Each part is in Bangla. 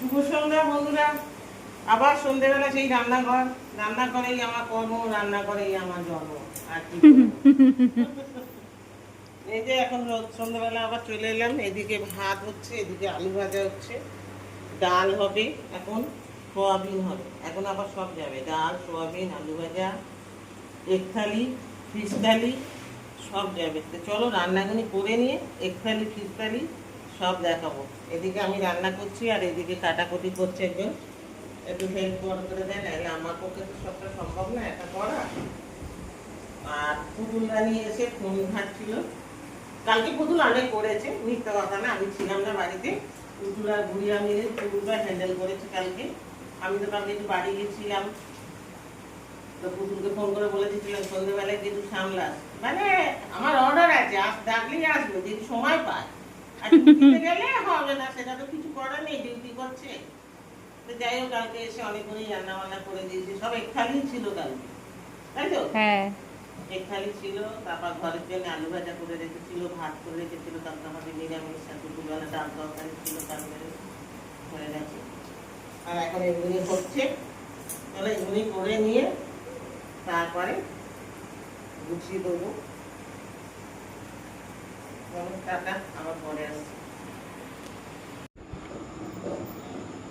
শুভ সন্ধ্যা বন্ধুরা। আবার সন্ধ্যেবেলা সেই রান্নাঘর, রান্নাঘরেই আমার কর্ম, রান্নাঘরেই আমার জন্ম। আর কি করবো? এই যে এখন সন্ধ্যেবেলা আবার চলে এলাম। এদিকে ভাত হচ্ছে, এদিকে আলু ভাজা হচ্ছে, ডাল হবে, এখন সোয়াবিন হবে, এখন আবার সব যাবে, ডাল, সোয়াবিন, আলু ভাজা, এক থালি, ফিশ থালি, সব যাবে। তো চলো রান্নাগুলি করে নিয়ে এক থালি, ফিশ থালি সব দেখাবো। এদিকে আমি রান্না করছি আর এদিকে কাটাকুটি করছে একজন, একটু হেল্প করে দেয়, নাহলে আমার পক্ষে তো সবটা সম্ভব না এটা করা। আর পুতুল রানী এসে ফোন ঘাটছিল। কালকে পুতুল অনেক করেছে, মিথ্যা কথা না, আমি ছিলাম না বাড়িতে। পুতুল আর ঘুরিয়া মিলে পুতুলটা হ্যান্ডেল করেছে কালকে। আমি তো কালকে একটু বাড়ি গেছিলাম, তো পুতুলকে ফোন করে বলে দিয়েছিলাম সন্ধ্যেবেলায় কিছু সামলাস, মানে আমার অর্ডার আছে, ডাকলেই আসবে যদি সময় পায়। আর ডিউটিতে গেলে হবে না, সেটা তো কিছু করার নেই, ডিউটি করছে। তো যাই হোক, কালকে এসে অনেকগুলোই রান্না বান্না করে দিয়েছি, সব এক থালি ছিল কালকে, তাই তো? হ্যাঁ। এক থালি ছিল, তারপর ঘরের জন্য আলু ভাজা করে রেখেছিল, ভাত করে রেখেছিল, তারপর আমাদের নিরামিষ আর দুপুরবেলা ডাল তরকারি ছিল, তারপরে হয়ে গেছে। আর এখন এগুলি হচ্ছে, তাহলে এগুলি করে নিয়ে তারপরে গুছিয়ে দেবো। টাটা, আবার পরে আসছি।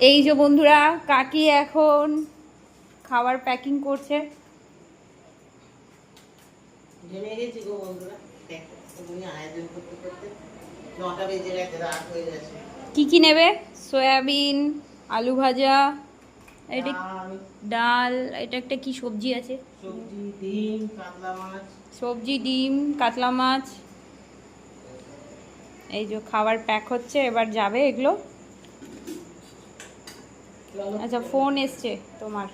এই যে বন্ধুরা, কাকি এখন খাবার প্যাকিং করছে। জেনে গেছি গো বন্ধুরা, দেখো এগুলি আয়োজন করতে করতে 9টা বেজে গেছে, রাত হয়ে গেছে। কি কি নেবে? সয়াবিন, আলু ভাজা, এটা ডাল, ডাল, এটা একটা কি সবজি আছে? সবজি, ডিম, কাতলা মাছ। সবজি, ডিম, কাতলা মাছ। এই যে খাবার প্যাক হচ্ছে, এবার যাবে এগুলো। আচ্ছা, ফোন এসছে তোমার।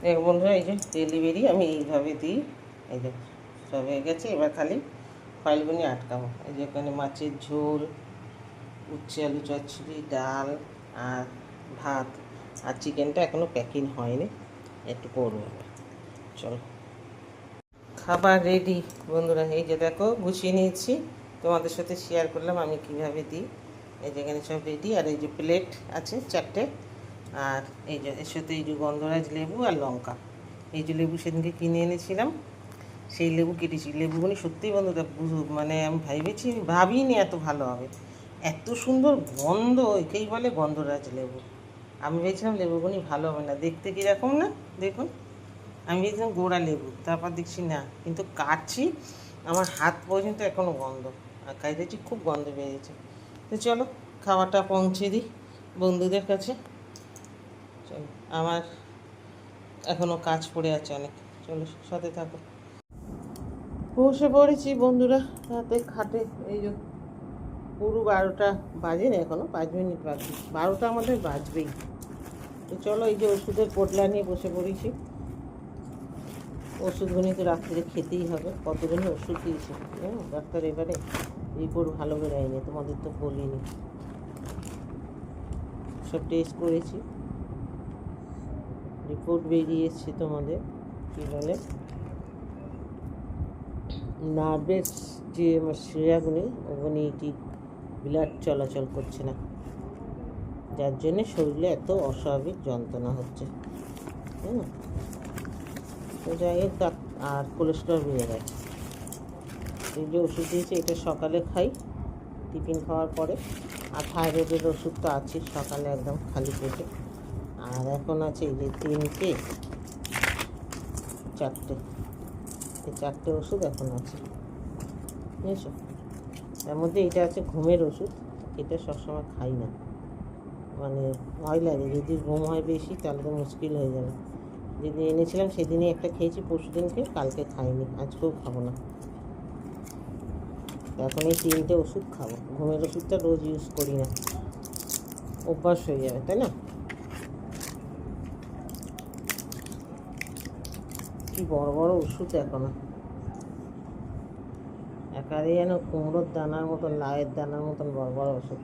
দেখ বন্ধুরা, এই যে ডেলিভারি আমি এইভাবে দিই। এই যে সব হয়ে গেছে, এবার খালি ফাইলগুলি আটকাবো। এই যে এখানে মাছের ঝোল, উচ্ছে আলু চচ্চড়ি, ডাল আর ভাত। আর চিকেনটা এখনও প্যাকিং হয়নি, একটু করবো। চলো, খাবার রেডি বন্ধুরা। এই যে দেখো গুছিয়ে নিয়েছি, তোমাদের সাথে শেয়ার করলাম আমি কিভাবে দিই। এই যে এখানে সব রেডি, আর এই যে প্লেট আছে 4টে, আর এই যে এর সাথে এই যে গন্ধরাজ লেবু আর লঙ্কা। এই যে লেবু সেদিনকে কিনে এনেছিলাম, সেই লেবু কেটেছি। লেবুগুলি সত্যিই বন্ধুরা মানে আমি ভাবিনি এত ভালো হবে, এত সুন্দর গন্ধ, একেই বলে গন্ধরাজ লেবু। আমি ভেবেছিলাম লেবুগুলি ভালো হবে না, দেখতে কীরকম না, দেখুন। আমি ভেবেছিলাম গোড়া লেবু, তারপর দেখছি না, কিন্তু কাটছি আমার হাত পর্যন্ত এখনও গন্ধ, আর খাইতেছি খুব গন্ধ বেরিয়েছে। তো চলো খাবারটা পৌঁছে দিই বন্ধুদের কাছে। চলো, আমার এখনও কাজ পড়ে আছে অনেক, চলো সাথে থাকো। বসে পড়েছি বন্ধুরা রাতে খাটে। এই যে পুরো 12টা বাজে না, এখনও 5 মিনিট বাকি, 12টা আমাদের বাজবেই। তো চলো, এই যে ওষুধের পোটলা নিয়ে বসে পড়েছি। ওষুধগুলি তো রাত্রে খেতেই হবে, কতগুলো ওষুধ দিয়েছে ডাক্তার, এবারে রিপোর্ট ভালো বেরোয়নি, তোমাদের তো বলিনি। সব টেস্ট করেছি, রিপোর্ট বেরিয়েছে তোমাদের কী বলে, নার্ভের যে শিরাগুলি ওগুলি ঠিক ব্লাড চলাচল করছে না, যার জন্যে শরীরে এত অস্বাভাবিক যন্ত্রণা হচ্ছে। তো যাই হোক, আর কোলেস্ট্রল বেড়ে গেছে। এই যে ওষুধ দিয়েছে, এটা সকালে খাই টিফিন খাওয়ার পরে। আর থাইরয়েডের ওষুধ তো আছে সকালে একদম খালি পেটে। আর এখন আছে এই যে 3টে 4টে, এই 4টে ওষুধ এখন আছে, বুঝেছো। তার মধ্যে এটা আছে ঘুমের ওষুধ, এটা সবসময় খাই না, মানে ভয় লাগে যদি ঘুম হয় বেশি তাহলে তো মুশকিল হয়ে যাবে। যেদিন এনেছিলাম সেদিনই একটা খেয়েছি, পরশুদিনকে, কালকে খাইনি, আজকেও খাবো না। এখন এই 3টে ওষুধ খাবো, ঘুমের ওষুধটা রোজ ইউজ করি না, অভ্যাস হয়ে যাবে, তাই না। কি বড় বড় ওষুধ এখনো, একারে যেন কুমড়োর দানার মতন, লাউয়ের দানার মতন বড় বড় ওষুধ।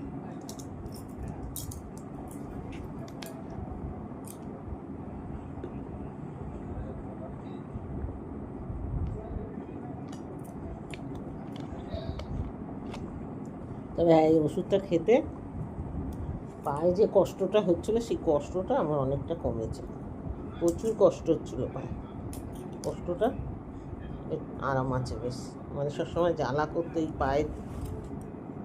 তবে এই ওষুধটা খেতে পায়ে যে কষ্টটা হচ্ছিল সেই কষ্টটা আমার অনেকটা কমেছে। প্রচুর কষ্ট হচ্ছিল পায়ে, কষ্টটা আরাম আছে বেশ। মানে সবসময় জ্বালা করতো এই পায়ের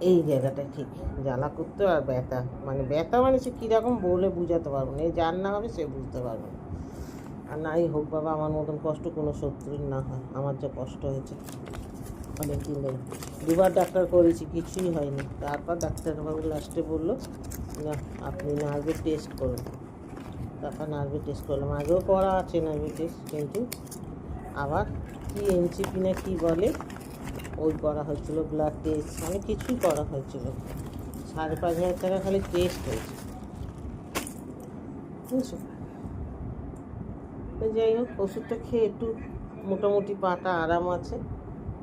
এই জায়গাটা, ঠিক জ্বালা করতো আর ব্যথা, মানে ব্যথা মানে সে কীরকম বলে বুঝাতে পারবো না, এই যার না হবে সে বুঝতে পারবে না। আর নাই হোক বাবা, আমার মতন কষ্ট কোনো শত্রুর না হয়। আমার যে কষ্ট হয়েছে অনেক দিন ধরে, দুবার ডাক্তার করেছি, কিছুই হয়নি। তারপর ডাক্তারবাবু লাস্টে বললো না আপনি নার্ভে টেস্ট করুন। তারপর নার্ভে টেস্ট করলাম, আগেও করা আছে নার্ভে টেস্ট, কিন্তু আবার কি এনসিপি না কী বলে ওই করা হয়েছিল, ব্লাড টেস্ট, অনেক কিছুই করা হয়েছিল। 5,500 টাকা খালি টেস্ট হয়েছে, বুঝছো। তো যাই হোক, ওষুধটা খেয়ে একটু মোটামুটি পাটা আরাম আছে।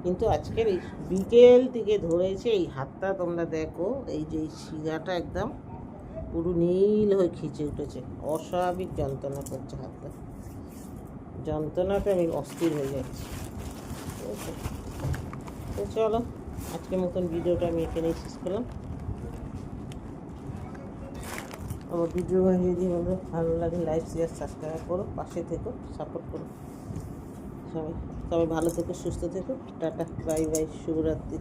কিন্তু আজকের এই বিকেল থেকে ধরেছে এই হাতটা, তোমরা দেখো এই যে এই শিরাটা একদম পুরো নীল হয়ে খিচে উঠেছে, অস্বাভাবিক যন্ত্রণা করছে হাতটা, যন্ত্রণাতে আমি অস্থির হয়ে যাচ্ছি। ঠিক আছে, তো চলো আজকের মতন ভিডিওটা আমি এখানেই শেষ করলাম। আমার ভিডিও যদি ভালো লাগে লাইক শেয়ার সাবস্ক্রাইব করো, পাশে থেকো, সাপোর্ট করো। সবাই সবাই ভালো থেকো, সুস্থ থেকো, টাটা, বাই বাই, শুভরাত্রি।